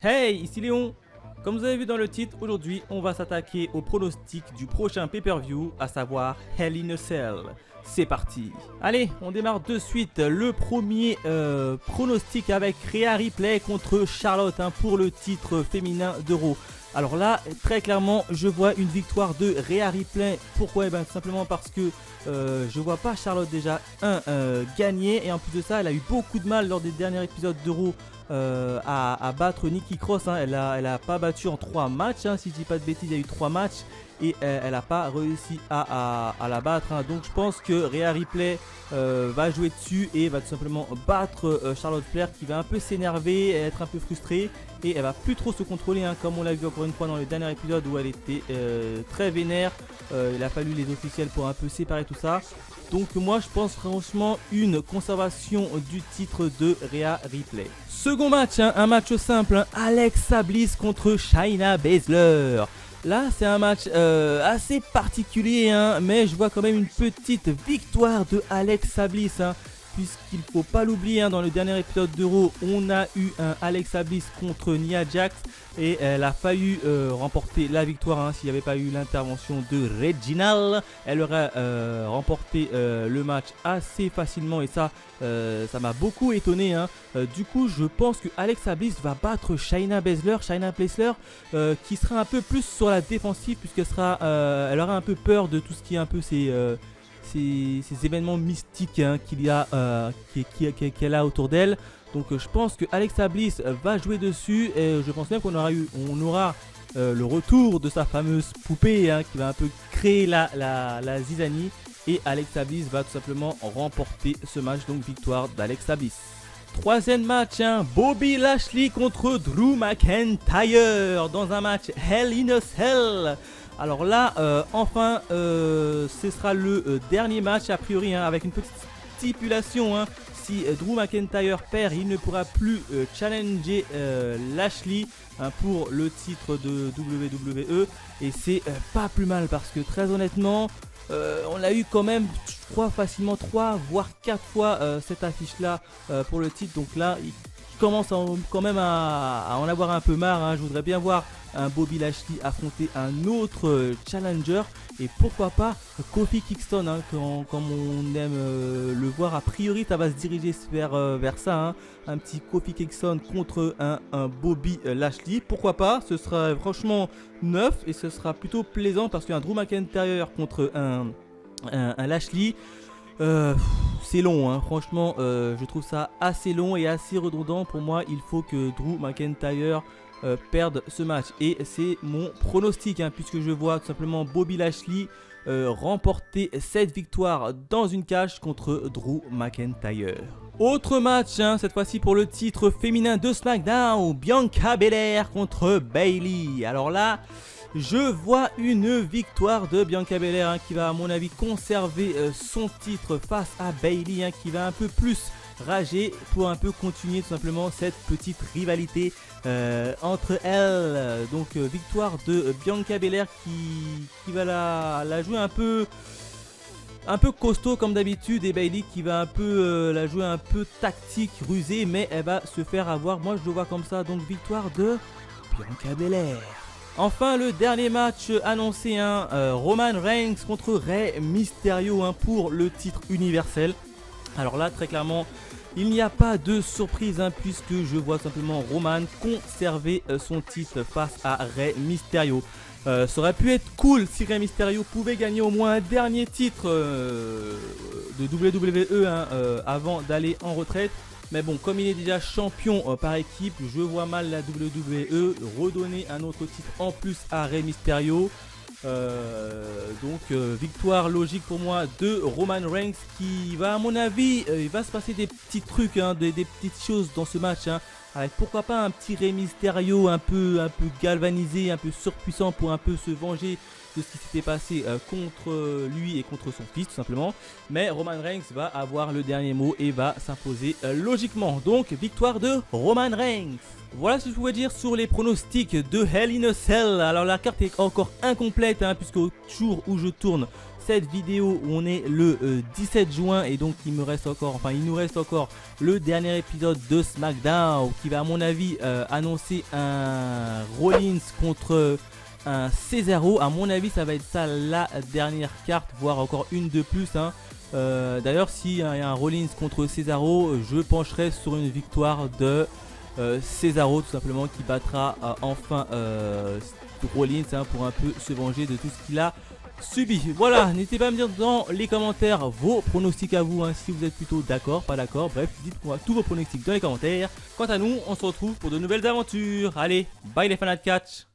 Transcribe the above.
Hey, ici Léon. Comme vous avez vu dans le titre, aujourd'hui on va s'attaquer au pronostic du prochain pay-per-view, à savoir Hell in a Cell. C'est parti. Allez, on démarre de suite. Le premier pronostic avec Rhea Ripley contre Charlotte pour le titre féminin de Raw. Alors là, très clairement, je vois une victoire de Rhea Ripley. Pourquoi? Tout simplement parce que je vois pas Charlotte déjà gagner. Et en plus de ça, elle a eu beaucoup de mal lors des derniers épisodes de Raw à battre Nikki Cross. Elle a pas battu en 3 matchs. Si je dis pas de bêtises, il y a eu 3 matchs. Et elle n'a pas réussi à la battre. Donc je pense que Rhea Ripley va jouer dessus et va tout simplement battre Charlotte Flair, qui va un peu s'énerver, être un peu frustrée. Et elle va plus trop se contrôler, comme on l'a vu encore une fois dans le dernier épisode où elle était très vénère. Il a fallu les officiels pour un peu séparer tout ça. Donc moi je pense franchement une conservation du titre de Rhea Ripley. Second match, un match simple, Alexa Bliss contre Shayna Baszler. Là c'est un match assez particulier, mais je vois quand même une petite victoire de Alexa Bliss. Puisqu'il faut pas l'oublier, dans le dernier épisode d'Euro, on a eu un Alexa Bliss contre Nia Jax et elle a failli remporter la victoire. S'il n'y avait pas eu l'intervention de Reginald, elle aurait remporté le match assez facilement et ça m'a beaucoup étonné. Du coup, je pense que Alexa Bliss va battre Shayna Baszler, qui sera un peu plus sur la défensive puisqu'elle elle aura un peu peur de tout ce qui est un peu ces événements mystiques qu'elle a autour d'elle. Donc je pense que Alexa Bliss va jouer dessus et je pense même qu'on aura le retour de sa fameuse poupée qui va un peu créer la zizanie, et Alexa Bliss va tout simplement remporter ce match, donc victoire d'Alexa Bliss. Troisième match, Bobby Lashley contre Drew McIntyre dans un match Hell in a Cell. Alors là, enfin, ce sera le dernier match a priori, avec une petite stipulation. Si Drew McIntyre perd, il ne pourra plus challenger Lashley pour le titre de WWE. Et c'est pas plus mal parce que très honnêtement, on l'a eu quand même, je crois, facilement 3 voire 4 fois cette affiche-là pour le titre. Donc là, il commence quand même à en avoir un peu marre. Je voudrais bien voir un Bobby Lashley affronter un autre challenger, et pourquoi pas Kofi Kingston, comme on aime le voir. A priori ça va se diriger vers ça, un petit Kofi Kingston contre un Bobby Lashley. Pourquoi pas, ce sera franchement neuf et ce sera plutôt plaisant, parce qu'un Drew McIntyre contre un Lashley, c'est long, franchement je trouve ça assez long et assez redondant. Pour moi, il faut que Drew McIntyre perdre ce match, et c'est mon pronostic, puisque je vois tout simplement Bobby Lashley remporter cette victoire dans une cage contre Drew McIntyre. Autre match, cette fois-ci pour le titre féminin de SmackDown, Bianca Belair contre Bayley. Alors là, je vois une victoire de Bianca Belair qui va à mon avis conserver son titre face à Bayley, qui va un peu plus rager pour un peu continuer tout simplement cette petite rivalité entre elles. Donc victoire de Bianca Belair qui va la jouer un peu costaud comme d'habitude, et Bayley qui va un peu la jouer un peu tactique, rusée, mais elle va se faire avoir. Moi je le vois comme ça, donc victoire de Bianca Belair. Enfin, le dernier match annoncé, Roman Reigns contre Rey Mysterio pour le titre universel. Alors là, très clairement, il n'y a pas de surprise, puisque je vois simplement Roman conserver son titre face à Rey Mysterio. Ça aurait pu être cool si Rey Mysterio pouvait gagner au moins un dernier titre de WWE avant d'aller en retraite. Mais bon, comme il est déjà champion par équipe, je vois mal la WWE redonner un autre titre en plus à Rey Mysterio. Donc victoire logique pour moi de Roman Reigns, qui va, à mon avis, il va se passer des petits trucs, des petites choses dans ce match, avec pourquoi pas un petit Rey Mysterio un peu galvanisé, un peu surpuissant, pour un peu se venger de ce qui s'était passé contre lui et contre son fils tout simplement. Mais Roman Reigns va avoir le dernier mot et va s'imposer logiquement. Donc victoire de Roman Reigns. Voilà ce que je pouvais dire sur les pronostics de Hell in a Cell. Alors la carte est encore incomplète puisqu'au jour où je tourne cette vidéo, où on est le 17 juin et donc il nous reste encore le dernier épisode de SmackDown qui va à mon avis annoncer un Rollins contre un Cesaro. À mon avis ça va être ça la dernière carte, voire encore une de plus d'ailleurs s'il y a un Rollins contre Cesaro, je pencherai sur une victoire de Cesaro tout simplement, qui battra enfin Rollins pour un peu se venger de tout ce qu'il a subi. Voilà, n'hésitez pas à me dire dans les commentaires vos pronostics à vous, si vous êtes plutôt d'accord, pas d'accord, bref, dites-moi tous vos pronostics dans les commentaires. Quant à nous, on se retrouve pour de nouvelles aventures. Allez, bye les fans de catch.